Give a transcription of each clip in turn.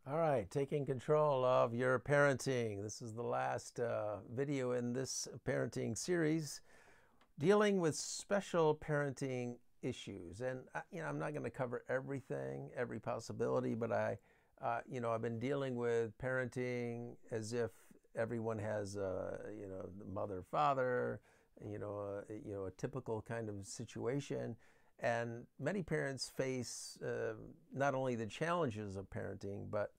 All right, taking control of your parenting. This is the last video in this parenting series dealing with special parenting issues. And I'm not going to cover everything, every possibility, but I've been dealing with parenting as if everyone has the mother, father, a typical kind of situation. And many parents face not only the challenges of parenting, but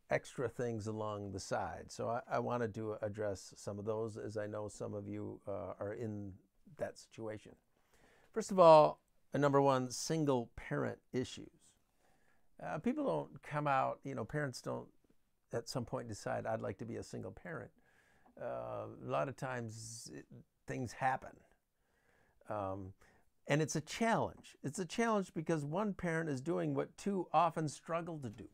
extra things along the side. So I wanted to address some of those, as I know some of you are in that situation. First of all, number one, single parent issues. People don't come out, parents don't at some point decide, I'd like to be a single parent. A lot of times things happen. And it's a challenge. It's a challenge because one parent is doing what two often struggle to do.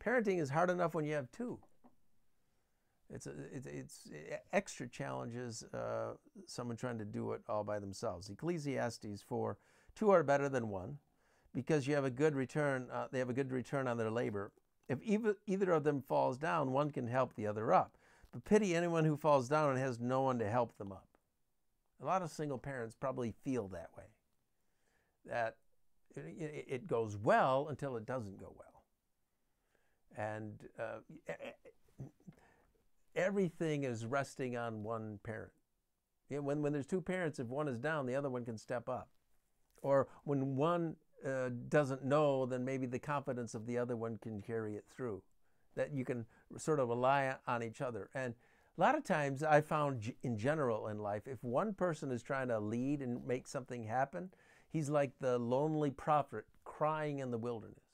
Parenting is hard enough when you have two. It's extra challenges, someone trying to do it all by themselves. Ecclesiastes 4, two are better than one because you have a good return. They have a good return on their labor. If either of them falls down, one can help the other up. But pity anyone who falls down and has no one to help them up. A lot of single parents probably feel that way, that it goes well until it doesn't go well. And everything is resting on one parent. When there's two parents, if one is down, the other one can step up. Or when one doesn't know, then maybe the confidence of the other one can carry it through. That you can sort of rely on each other. And a lot of times I found in general in life, if one person is trying to lead and make something happen, he's like the lonely prophet crying in the wilderness.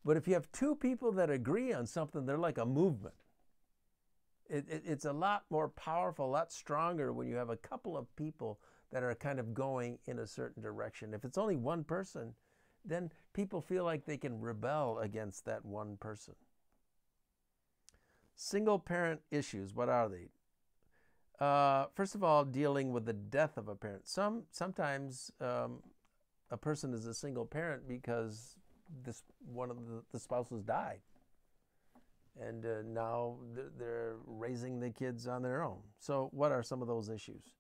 But if you have two people that agree on something, they're like a movement. It's a lot more powerful, a lot stronger when you have a couple of people that are kind of going in a certain direction. If it's only one person, then people feel like they can rebel against that one person. Single parent issues, what are they? First of all, dealing with the death of a parent. Sometimes a person is a single parent because one of the spouses died. And now they're raising the kids on their own. So what are some of those issues?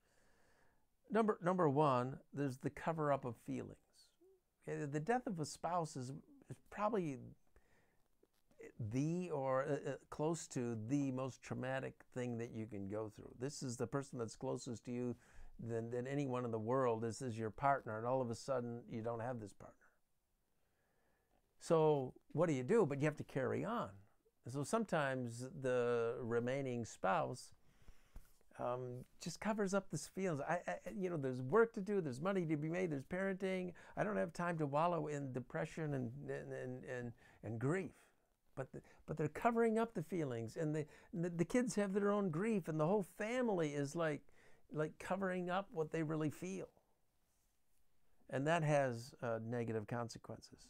Number one, there's the cover-up of feelings. Okay, the death of a spouse is probably close to the most traumatic thing that you can go through. This is the person that's closest to you than anyone in the world. This is your partner, and all of a sudden you don't have this partner. So what do? But you have to carry on. So sometimes the remaining spouse just covers up this feelings. There's work to do. There's money to be made. There's parenting. I don't have time to wallow in depression and grief. But they're covering up the feelings, and the kids have their own grief, and the whole family is like covering up what they really feel, and that has negative consequences.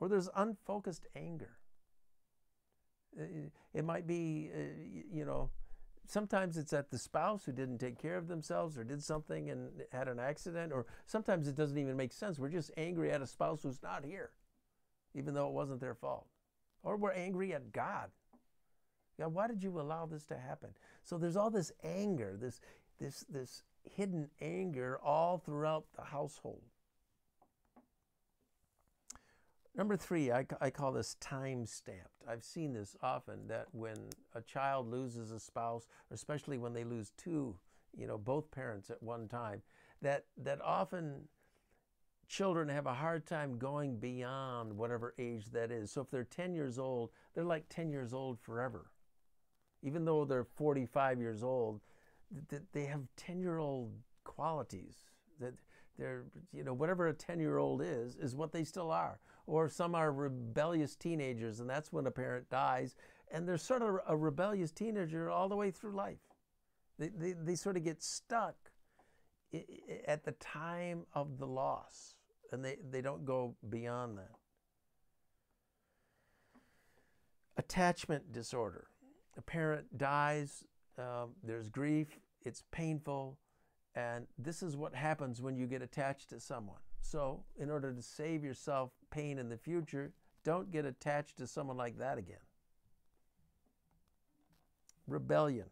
Or there's unfocused anger. It might be, sometimes it's at the spouse who didn't take care of themselves or did something and had an accident, or sometimes it doesn't even make sense. We're just angry at a spouse who's not here, even though it wasn't their fault. Or we're angry at God. God, why did you allow this to happen? So there's all this anger, this hidden anger all throughout the household. Number three, I call this time-stamped. I've seen this often, that when a child loses a spouse, especially when they lose two, both parents at one time, that often children have a hard time going beyond whatever age that is. So if they're 10 years old, they're like 10 years old forever. Even though they're 45 years old, they have 10-year-old qualities. That they're, whatever a 10-year-old is what they still are. Or some are rebellious teenagers, and that's when a parent dies, and they're sort of a rebellious teenager all the way through life. They sort of get stuck at the time of the loss, and they don't go beyond that. Attachment disorder. A parent dies, there's grief, it's painful, and this is what happens when you get attached to someone. So in order to save yourself pain in the future, Don't get attached to someone like that again. Rebellion.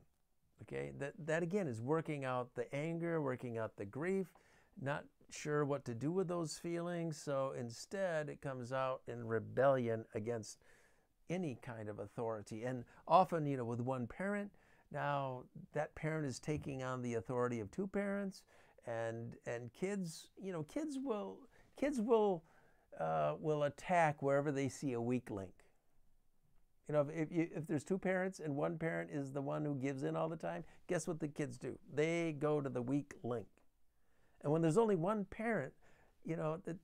Okay, that again is working out the anger, working out the grief, not sure what to do with those feelings. So instead, it comes out in rebellion against any kind of authority. And often, with one parent, now that parent is taking on the authority of two parents, and kids, kids will attack wherever they see a weak link. If there's two parents and one parent is the one who gives in all the time, guess what the kids do? They go to the weak link. And when there's only one parent, the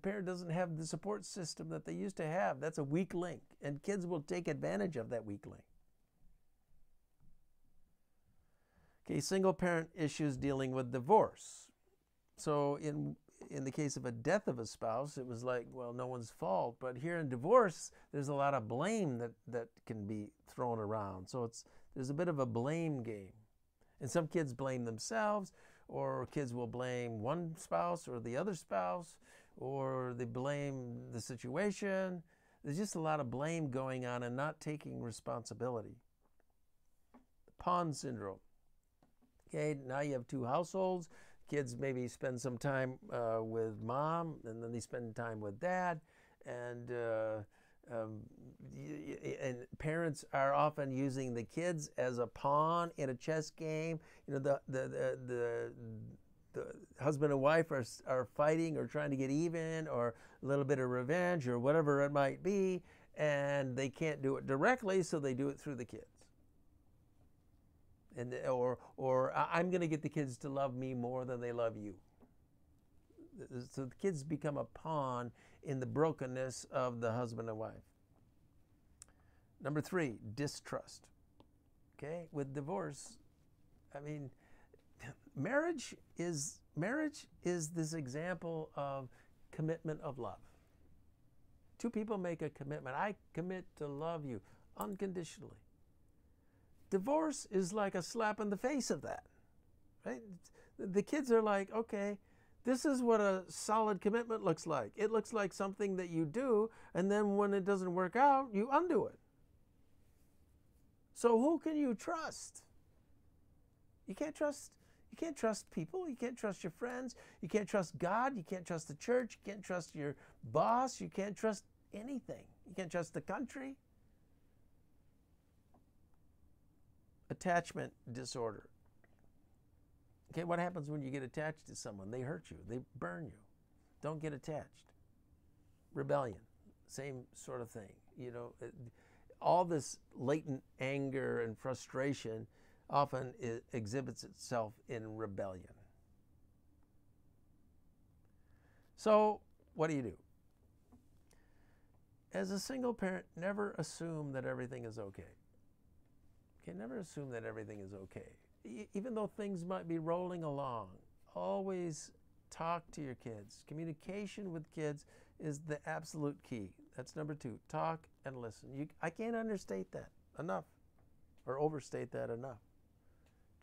parent doesn't have the support system that they used to have. That's a weak link, and kids will take advantage of that weak link. Okay, single parent issues dealing with divorce. So in the case of a death of a spouse, it was like, well, no one's fault. But here in divorce, there's a lot of blame that can be thrown around. So there's a bit of a blame game. And some kids blame themselves, or kids will blame one spouse or the other spouse, or they blame the situation. There's just a lot of blame going on and not taking responsibility. Pawn syndrome. Okay, now you have two households. Kids maybe spend some time with mom, and then they spend time with dad, and parents are often using the kids as a pawn in a chess game. The husband and wife are fighting or trying to get even, or a little bit of revenge, or whatever it might be, and they can't do it directly, so they do it through the kids. Or I'm going to get the kids to love me more than they love you. So the kids become a pawn in the brokenness of the husband and wife. Number 3, distrust. Okay, with divorce, marriage is this example of commitment of love. Two people make a commitment. I commit to love you unconditionally. Divorce is like a slap in the face of that, right? The kids are like, okay, this is what a solid commitment looks like. It looks like something that you do, and then when it doesn't work out, you undo it. So who can you trust? You can't trust people. You can't trust your friends. You can't trust God. You can't trust the church. You can't trust your boss. You can't trust anything. You can't trust the country. Attachment disorder. Okay, what happens when you get attached to someone? They hurt you. They burn you. Don't get attached. Rebellion, same sort of thing. All this latent anger and frustration often exhibits itself in rebellion. So, what do? As a single parent, never assume that everything is okay. Okay, never assume that everything is okay. Even though things might be rolling along, always talk to your kids. Communication with kids is the absolute key. That's number 2. Talk and listen. I can't understate that enough, or overstate that enough.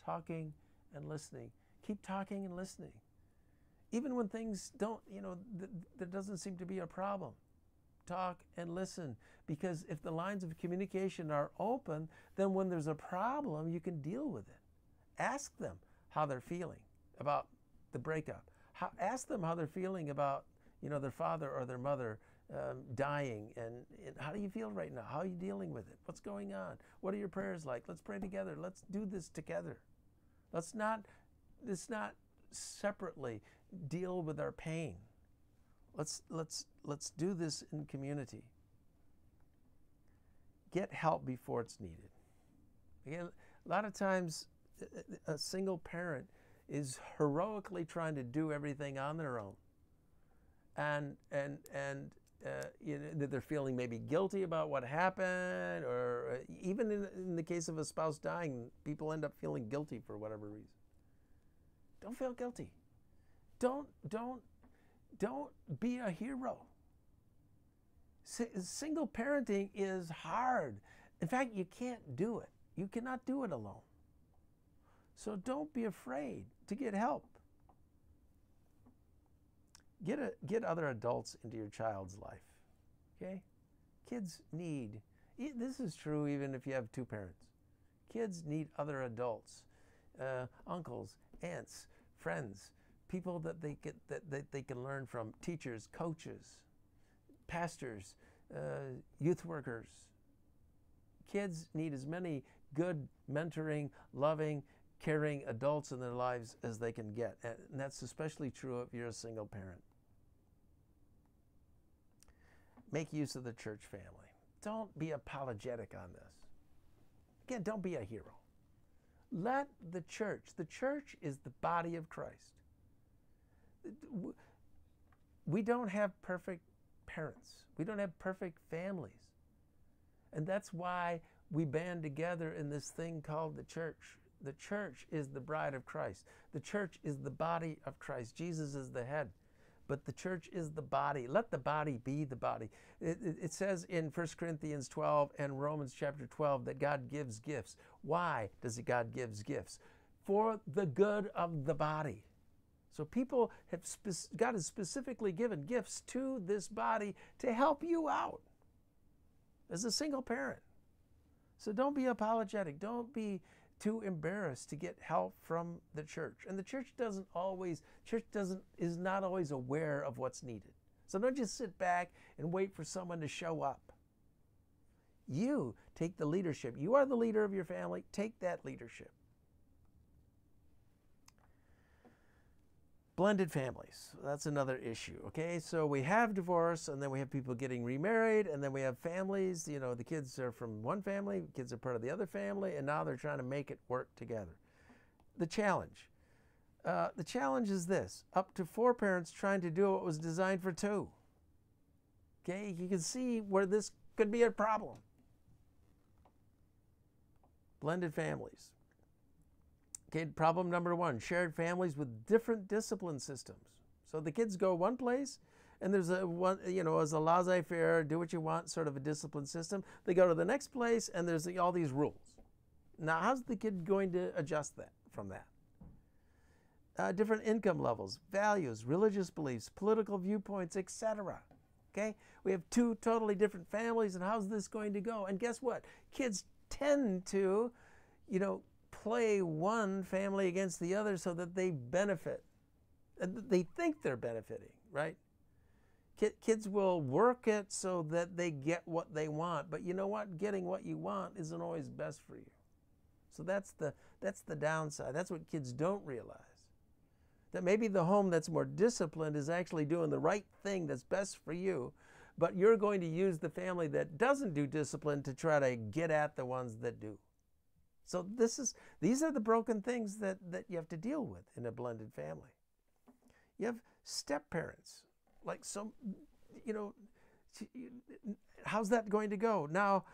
Talking and listening. Keep talking and listening. Even when things don't, there doesn't seem to be a problem. Talk and listen, because if the lines of communication are open, then when there's a problem, you can deal with it. Ask them how they're feeling about the breakup. Ask them how they're feeling about, their father or their mother dying, and how do you feel right now? How are you dealing with it? What's going on? What are your prayers like? Let's pray together. Let's do this together. Let's not separately deal with our pain. Let's do this in community. Get help before it's needed. Again, a lot of times a single parent is heroically trying to do everything on their own, and they're feeling maybe guilty about what happened, or even in the case of a spouse dying, people end up feeling guilty for whatever reason. Don't feel guilty. Don't be a hero. Single parenting is hard. In fact, you can't do it. You cannot do it alone. So don't be afraid to get help. Get other adults into your child's life. Okay? Kids need, this is true even if you have two parents. Kids need other adults, uncles, aunts, friends, people that they can learn from, teachers, coaches, pastors, youth workers. Kids need as many good, mentoring, loving, caring adults in their lives as they can get. And that's especially true if you're a single parent. Make use of the church family. Don't be apologetic on this. Again, don't be a hero. Let the church is the body of Christ. We don't have perfect parents. We don't have perfect families. And that's why we band together in this thing called the church. The church is the bride of Christ. The church is the body of Christ. Jesus is the head, but the church is the body. Let the body be the body. It says in 1 Corinthians 12 and Romans chapter 12 that God gives gifts. Why does God give gifts? For the good of the body. So people have, God has specifically given gifts to this body to help you out as a single parent. So don't be apologetic. Don't be too embarrassed to get help from the church. And the church is not always aware of what's needed. So don't just sit back and wait for someone to show up. You take the leadership. You are the leader of your family. Take that leadership. Blended families, that's another issue, okay? So we have divorce, and then we have people getting remarried, and then we have families, you know, the kids are from one family, kids are part of the other family, and now they're trying to make it work together. The challenge is this: up to 4 parents trying to do what was designed for 2. Okay, you can see where this could be a problem. Blended families. Okay, problem number 1, shared families with different discipline systems. So the kids go one place, and there's as a laissez-faire, do what you want sort of a discipline system. They go to the next place, and there's all these rules. Now, how's the kid going to adjust from that? Different income levels, values, religious beliefs, political viewpoints, etc. Okay, we have 2 totally different families, and how's this going to go? And guess what? Kids tend to, play one family against the other so that they benefit. And they think they're benefiting, right? Kids will work it so that they get what they want. But you know what? Getting what you want isn't always best for you. So that's the downside. That's what kids don't realize. That maybe the home that's more disciplined is actually doing the right thing that's best for you, but you're going to use the family that doesn't do discipline to try to get at the ones that do. So these are the broken things that you have to deal with in a blended family. You have step parents, how's that going to go? Now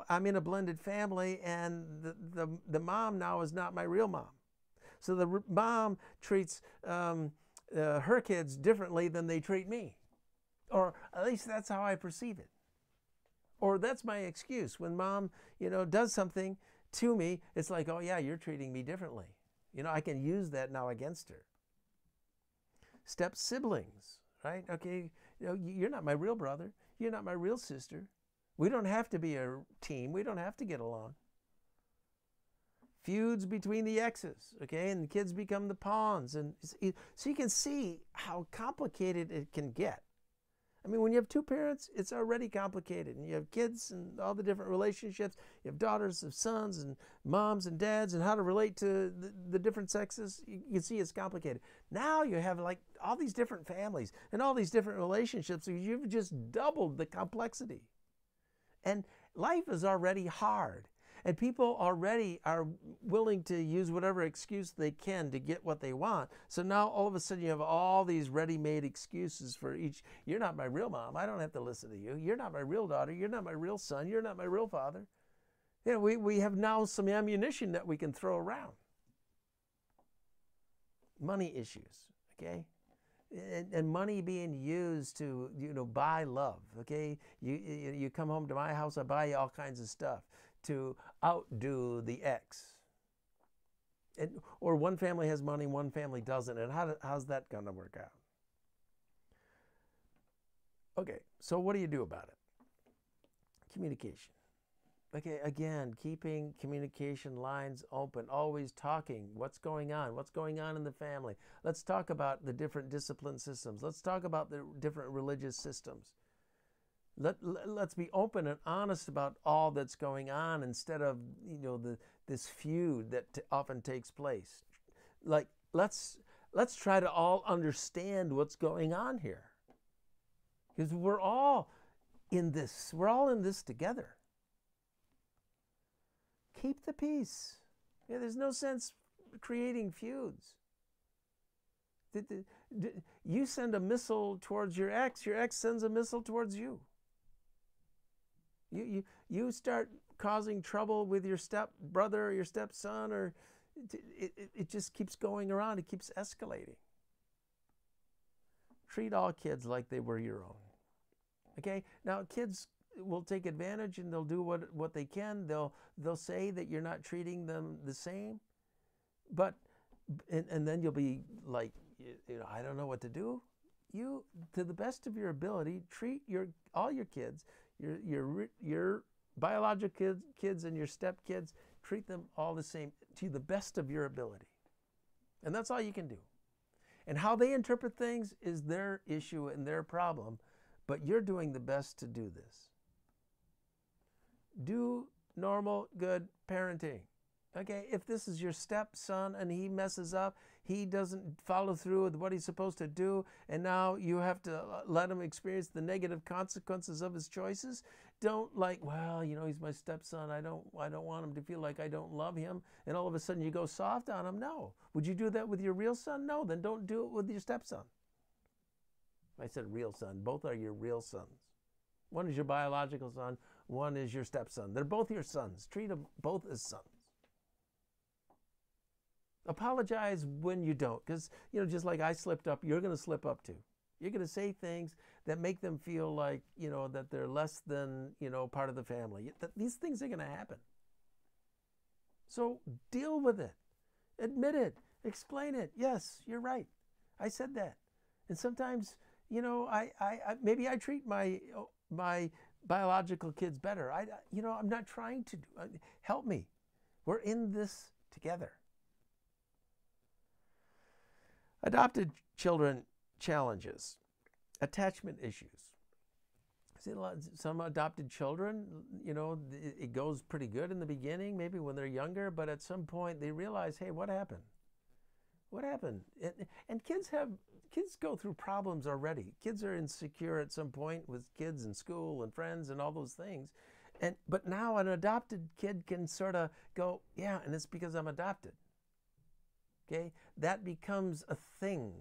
I'm in a blended family, and the mom now is not my real mom. So the mom treats her kids differently than they treat me, or at least that's how I perceive it. Or that's my excuse when mom, does something to me. It's like, oh yeah, you're treating me differently. I can use that now against her. Step siblings, right? Okay, you're not my real brother. You're not my real sister. We don't have to be a team. We don't have to get along. Feuds between the exes, okay? And the kids become the pawns. And so you can see how complicated it can get. I mean, when you have 2 parents, it's already complicated. And you have kids and all the different relationships. You have daughters and sons and moms and dads and how to relate to the different sexes. You can see it's complicated. Now you have all these different families and all these different relationships. So you've just doubled the complexity. And life is already hard. And people already are willing to use whatever excuse they can to get what they want. So now all of a sudden you have all these ready-made excuses for each. You're not my real mom. I don't have to listen to you. You're not my real daughter. You're not my real son. You're not my real father. We have now some ammunition that we can throw around. Money issues, okay? And money being used to, buy love, okay? You come home to my house, I buy you all kinds of stuff to outdo the ex. Or one family has money, one family doesn't. And how's that going to work out? Okay, so what do you do about it? communication. Okay, again, keeping communication lines open, always talking. What's going on? What's going on in the family? Let's talk about the different discipline systems. Let's talk about the different religious systems. Let's be open and honest about all that's going on instead of, this feud that often takes place. Like, let's try to all understand what's going on here. Because we're all in this. We're all in this together. Keep the peace. Yeah, there's no sense creating feuds. You send a missile towards your ex sends a missile towards you. You start causing trouble with your stepbrother or your stepson, or it just keeps going around. It keeps escalating. Treat all kids like they were your own. Okay? Now, kids will take advantage and they'll do what they can. They'll say that you're not treating them the same, but and then you'll be like, I don't know what to do. You, to the best of your ability, treat all your kids, your biological kids and your stepkids, treat them all the same to the best of your ability, and that's all you can do. And how they interpret things is their issue and their problem, but you're doing the best to do this. Do normal, good parenting. Okay, if this is your stepson and he messes up, he doesn't follow through with what he's supposed to do, and now you have to let him experience the negative consequences of his choices, don't he's my stepson, I don't want him to feel like I don't love him, and all of a sudden you go soft on him. No. Would you do that with your real son? No, then don't do it with your stepson. I said real son. Both are your real sons. One is your biological son, one is your stepson. They're both your sons. Treat them both as sons. Apologize when you don't, because, just like I slipped up, you're going to slip up too. You're going to say things that make them feel like, that they're less than, part of the family. These things are going to happen. So deal with it. Admit it. Explain it. Yes, you're right. I said that. And sometimes, maybe I treat my biological kids better. I'm not trying to help me. We're in this together. Adopted children challenges, attachment issues. See, some adopted children, it goes pretty good in the beginning, maybe when they're younger, but at some point they realize, hey, what happened? What happened? And kids go through problems already. Kids are insecure at some point with kids and school and friends and all those things. But now an adopted kid can sort of go, yeah, and it's because I'm adopted. Okay? That becomes a thing.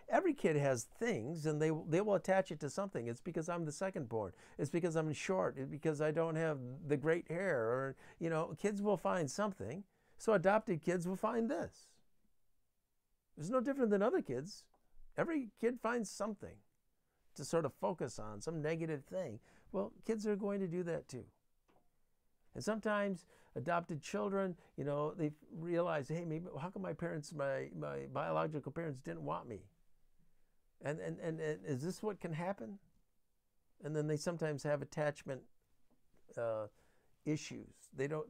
Every kid has things, and they will attach it to something. It's because I'm the second born. It's because I'm short. It's because I don't have the great hair. Or, kids will find something. So adopted kids will find this. It's no different than other kids. Every kid finds something to sort of focus on, some negative thing. Well, kids are going to do that too. And sometimes adopted children, they realize, hey, maybe how come my biological parents didn't want me? And is this what can happen? And then they sometimes have attachment issues. They don't,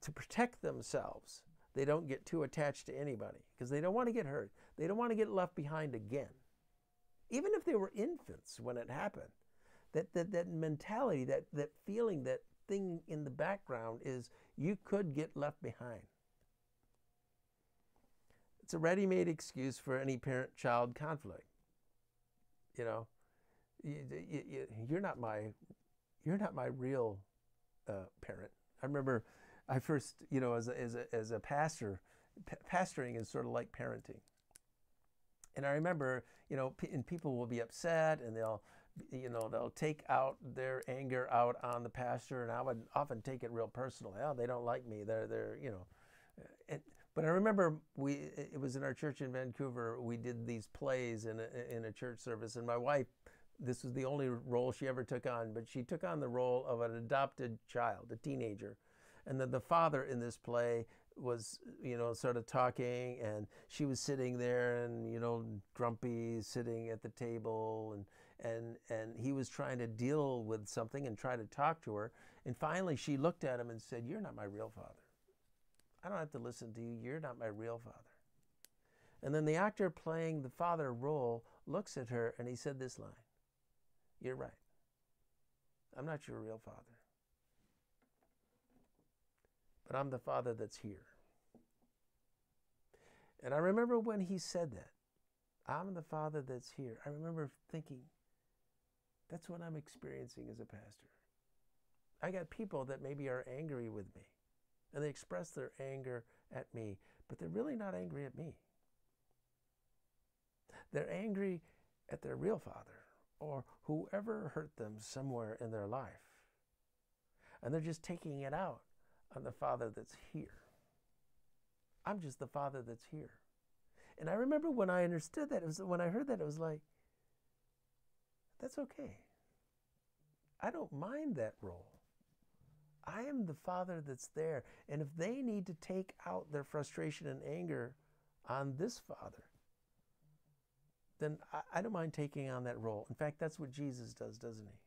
to protect themselves, they don't get too attached to anybody because they don't want to get hurt. They don't want to get left behind again. Even if they were infants when it happened, that mentality, that feeling, that thing in the background is you could get left behind. It's a ready-made excuse for any parent-child conflict. You're not my real parent. I remember I first, as a pastor, pastoring is sort of like parenting. And I remember, and people will be upset, and they'll take out their anger out on the pastor, and I would often take it real personally. Oh, they don't like me. They're but I remember it was in our church in Vancouver. We did these plays in a church service, and my wife, this was the only role she ever took on, but she took on the role of an adopted child, a teenager. And then the father in this play was, sort of talking, and she was sitting there and, grumpy, sitting at the table. and he was trying to deal with something and try to talk to her. And finally she looked at him and said, "You're not my real father. I don't have to listen to you. You're not my real father." And then the actor playing the father role looks at her and he said this line, "You're right. I'm not your real father. But I'm the father that's here." And I remember when he said that, "I'm the father that's here," I remember thinking, that's what I'm experiencing as a pastor. I got people that maybe are angry with me, and they express their anger at me, but they're really not angry at me. They're angry at their real father or whoever hurt them somewhere in their life. And they're just taking it out on the father that's here. I'm just the father that's here. And I remember when I understood that, when I heard that, it was like, that's okay. I don't mind that role. I am the father that's there. And if they need to take out their frustration and anger on this father, then I don't mind taking on that role. In fact, that's what Jesus does, doesn't he?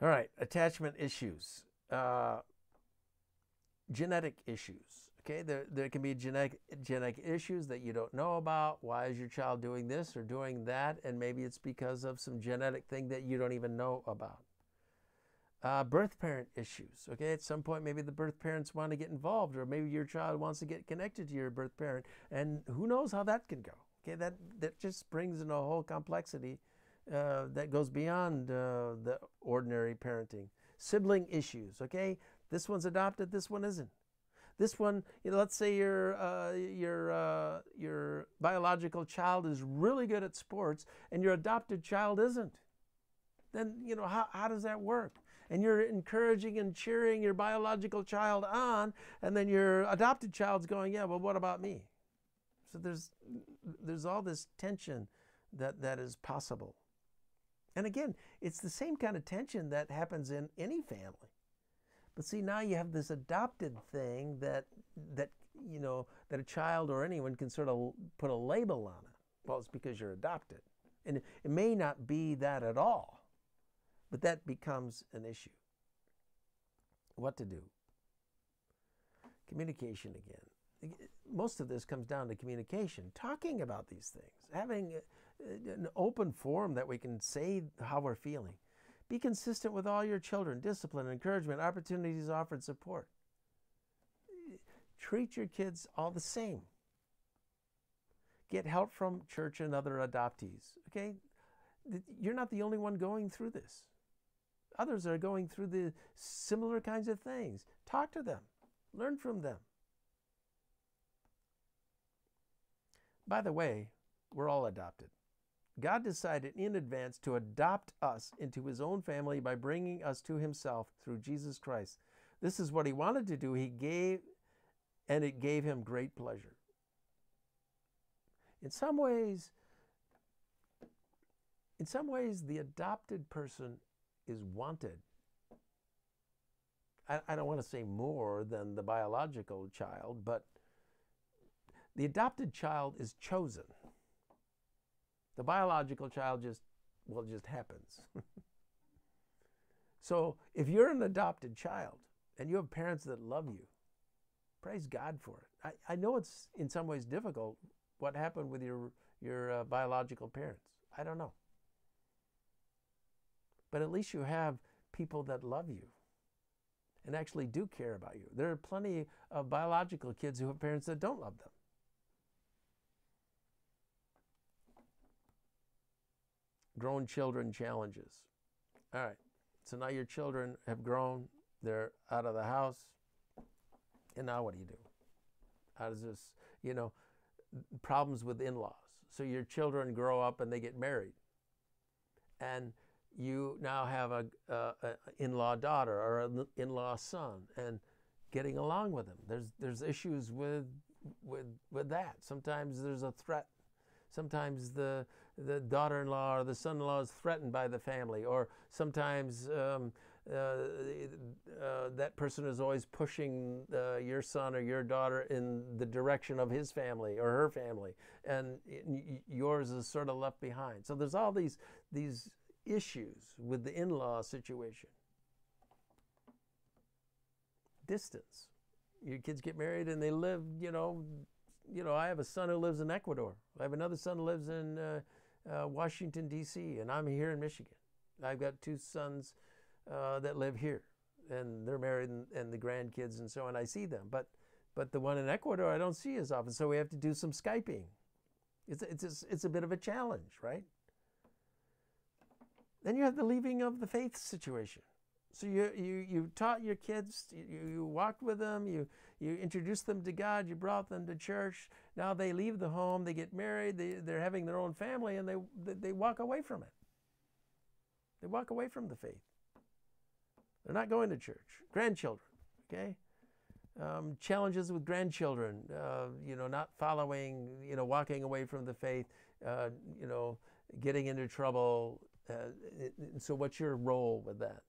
All right, attachment issues. Genetic issues. Okay, there can be genetic issues that you don't know about. Why is your child doing this or doing that? And maybe it's because of some genetic thing that you don't even know about. Birth parent issues. Okay, at some point maybe the birth parents want to get involved, or maybe your child wants to get connected to your birth parent, and who knows how that can go. Okay, that just brings in a whole complexity that goes beyond the ordinary parenting. Sibling issues. Okay, this one's adopted, this one isn't. This one, let's say your biological child is really good at sports and your adopted child isn't. Then, how does that work? And you're encouraging and cheering your biological child on, and then your adopted child's going, "Yeah, well, what about me?" So there's all this tension that is possible. And again, it's the same kind of tension that happens in any family. But see, now you have this adopted thing that a child or anyone can sort of put a label on it. Well, it's because you're adopted. And it may not be that at all, but that becomes an issue. What to do? Communication again. Most of this comes down to communication, talking about these things, having an open forum that we can say how we're feeling. Be consistent with all your children. Discipline, encouragement, opportunities offered, support. Treat your kids all the same. Get help from church and other adoptees. Okay? You're not the only one going through this. Others are going through the similar kinds of things. Talk to them. Learn from them. By the way, we're all adopted. God decided in advance to adopt us into his own family by bringing us to himself through Jesus Christ. This is what he wanted to do. He gave, and it gave him great pleasure. In some ways, the adopted person is wanted. I don't want to say more than the biological child, but the adopted child is chosen. The biological child just happens. So if you're an adopted child and you have parents that love you, praise God for it. I know it's in some ways difficult what happened with your biological parents. I don't know. But at least you have people that love you and actually do care about you. There are plenty of biological kids who have parents that don't love them. Grown children challenges. All right, so now your children have grown, they're out of the house, and now what do you do? How does this, problems with in-laws. So your children grow up and they get married, and you now have an in-law daughter or an in-law son, and getting along with them. There's issues with that. Sometimes there's a threat. Sometimes the daughter-in-law or the son-in-law is threatened by the family, or sometimes that person is always pushing your son or your daughter in the direction of his family or her family, and yours is sort of left behind. So there's all these issues with the in-law situation. Distance. Your kids get married and they live, I have a son who lives in Ecuador. I have another son who lives in Washington, D.C., and I'm here in Michigan. I've got two sons that live here, and they're married, and the grandkids and so on. I see them, but the one in Ecuador I don't see as often, so we have to do some Skyping. It's a bit of a challenge, right? Then you have the leaving of the faith situation. So you taught your kids, you walked with them, you introduced them to God, you brought them to church. Now they leave the home, they get married, they're having their own family, and they walk away from it. They walk away from the faith. They're not going to church. Grandchildren, okay? Challenges with grandchildren, not following, walking away from the faith, getting into trouble. So what's your role with that?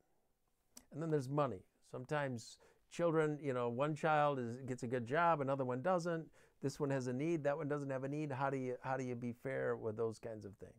And then there's money. Sometimes children, one child gets a good job, another one doesn't. This one has a need, that one doesn't have a need. How do you be fair with those kinds of things?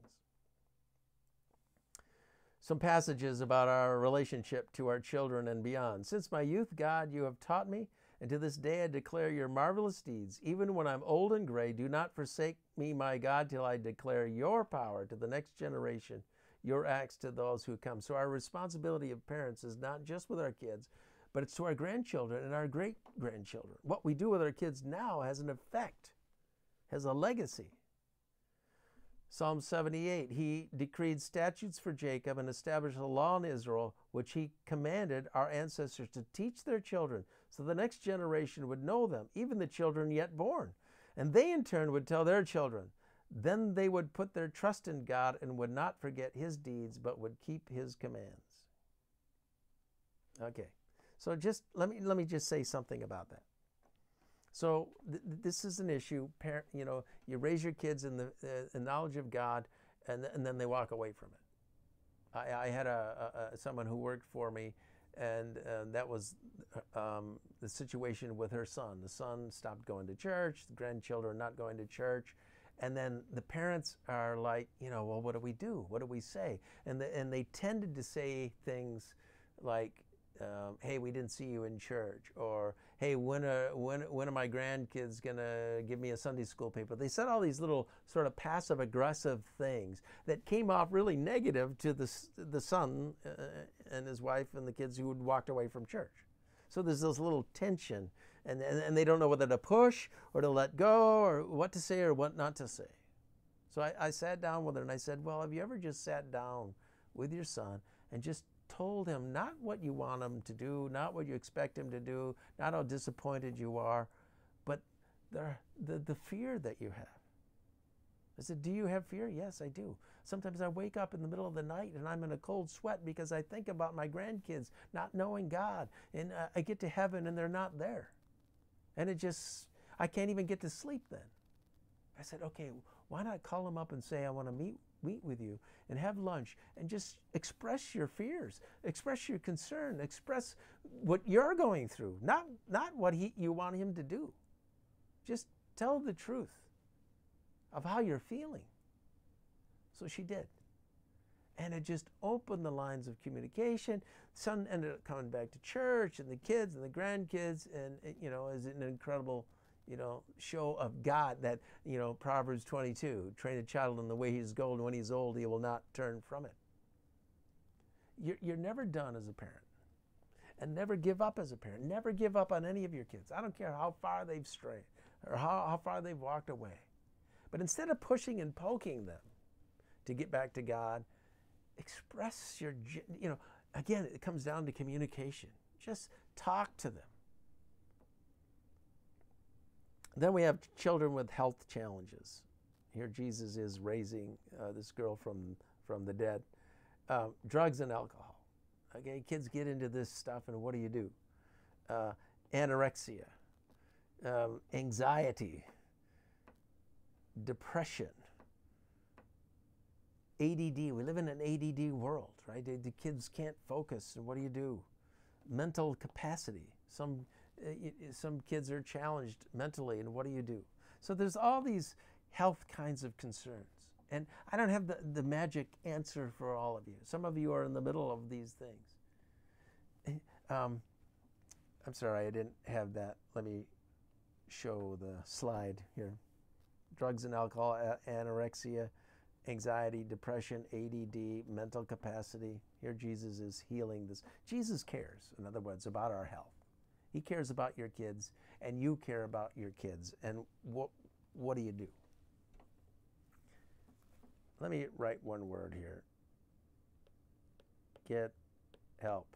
Some passages about our relationship to our children and beyond. Since my youth, God, you have taught me, and to this day I declare your marvelous deeds. Even when I'm old and gray, do not forsake me, my God, till I declare your power to the next generation, your acts to those who come. So our responsibility of parents is not just with our kids, but it's to our grandchildren and our great-grandchildren. What we do with our kids now has an effect, has a legacy. Psalm 78, he decreed statutes for Jacob and established a law in Israel, which he commanded our ancestors to teach their children, so the next generation would know them, even the children yet born. And they in turn would tell their children. Then they would put their trust in God and would not forget his deeds, but would keep his commands. Okay, so just let me just say something about that. So this is an issue. You raise your kids in the knowledge of God, and then they walk away from it. I had someone who worked for me, and that was the situation with her son. The son stopped going to church. The grandchildren not going to church. And then the parents are like, well, what do we do? What do we say? And they tended to say things like, hey, we didn't see you in church, or hey, when are my grandkids gonna give me a Sunday school paper? They said all these little sort of passive aggressive things that came off really negative to the son and his wife and the kids who had walked away from church. So there's this little tension, and they don't know whether to push or to let go, or what to say or what not to say. So I sat down with her and I said, well, have you ever just sat down with your son and just told him not what you want him to do, not what you expect him to do, not how disappointed you are, but the fear that you have? I said, do you have fear? Yes, I do. Sometimes I wake up in the middle of the night and I'm in a cold sweat because I think about my grandkids not knowing God, and I get to heaven and they're not there. And I can't even get to sleep then. I said, okay, why not call them up and say, I want to meet with you and have lunch and just express your fears, express your concern, express what you're going through, not what you want him to do. Just tell the truth of how you're feeling. So she did. And it just opened the lines of communication. Son ended up coming back to church, and the kids and the grandkids, and it, is an incredible show of God that, Proverbs 22, train a child in the way he's going, and when he's old, he will not turn from it. You're never done as a parent. And never give up as a parent. Never give up on any of your kids. I don't care how far they've strayed or how far they've walked away. But instead of pushing and poking them to get back to God, express your, again, it comes down to communication. Just talk to them. Then we have children with health challenges. Here Jesus is raising this girl from the dead. Drugs and alcohol. Okay, kids get into this stuff, and what do? Anorexia, anxiety, depression, ADD. We live in an ADD world, right? The kids can't focus, and what do? Mental capacity. Some kids are challenged mentally, and what do? So there's all these health kinds of concerns. And I don't have the magic answer for all of you. Some of you are in the middle of these things. I'm sorry, I didn't have that. Let me show the slide here. Drugs and alcohol, anorexia, anxiety, depression, ADD, mental capacity. Here Jesus is healing this. Jesus cares, in other words, about our health. He cares about your kids, and you care about your kids. And what do you do? Let me write one word here. Get help.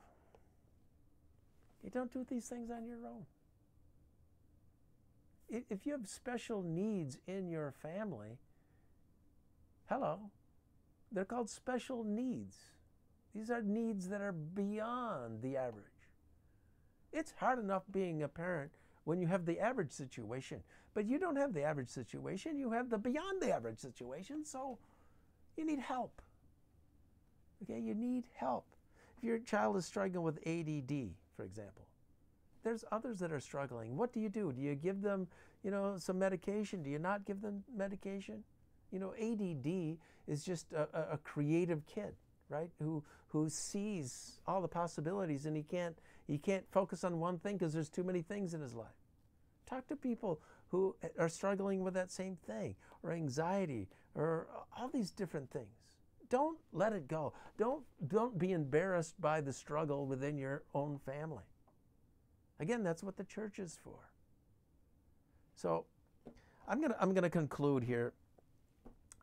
You don't do these things on your own. If you have special needs in your family, hello, they're called special needs. These are needs that are beyond the average. It's hard enough being a parent when you have the average situation, but you don't have the average situation, you have the beyond the average situation, so you need help. Okay, you need help. If your child is struggling with ADD, for example, there's others that are struggling. What do? Do you give them, some medication? Do you not give them medication? ADD is just a creative kid, right? Who sees all the possibilities, and he can't focus on one thing because there's too many things in his life. Talk to people who are struggling with that same thing, or anxiety, or all these different things. Don't let it go. Don't be embarrassed by the struggle within your own family. Again, that's what the church is for. So I'm gonna conclude here.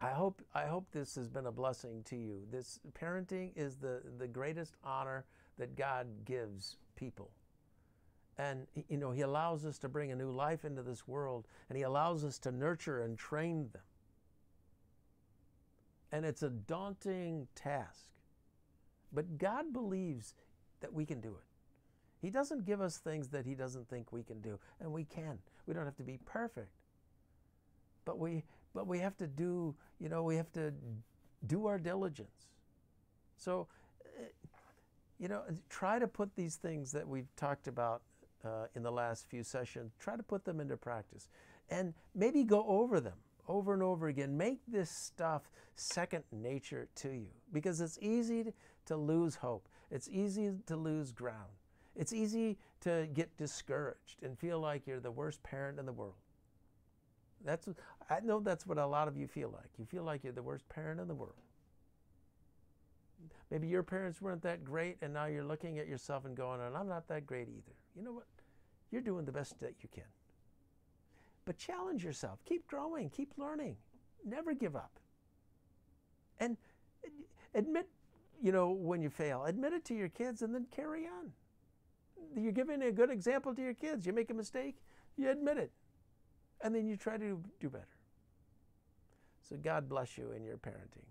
I hope this has been a blessing to you. This parenting is the greatest honor that God gives people. And he allows us to bring a new life into this world, and he allows us to nurture and train them. And it's a daunting task. But God believes that we can do it. He doesn't give us things that he doesn't think we can do, and we can. We don't have to be perfect. But we have to do, we have to do our diligence. So, try to put these things that we've talked about in the last few sessions, try to put them into practice. And maybe go over them over and over again. Make this stuff second nature to you, because it's easy to lose hope. It's easy to lose ground. It's easy to get discouraged and feel like you're the worst parent in the world. I know that's what a lot of you feel like. You feel like you're the worst parent in the world. Maybe your parents weren't that great, and now you're looking at yourself and going, and I'm not that great either. You know what? You're doing the best that you can. But challenge yourself. Keep growing. Keep learning. Never give up. And admit, when you fail. Admit it to your kids, and then carry on. You're giving a good example to your kids. You make a mistake, you admit it. And then you try to do better. So God bless you in your parenting.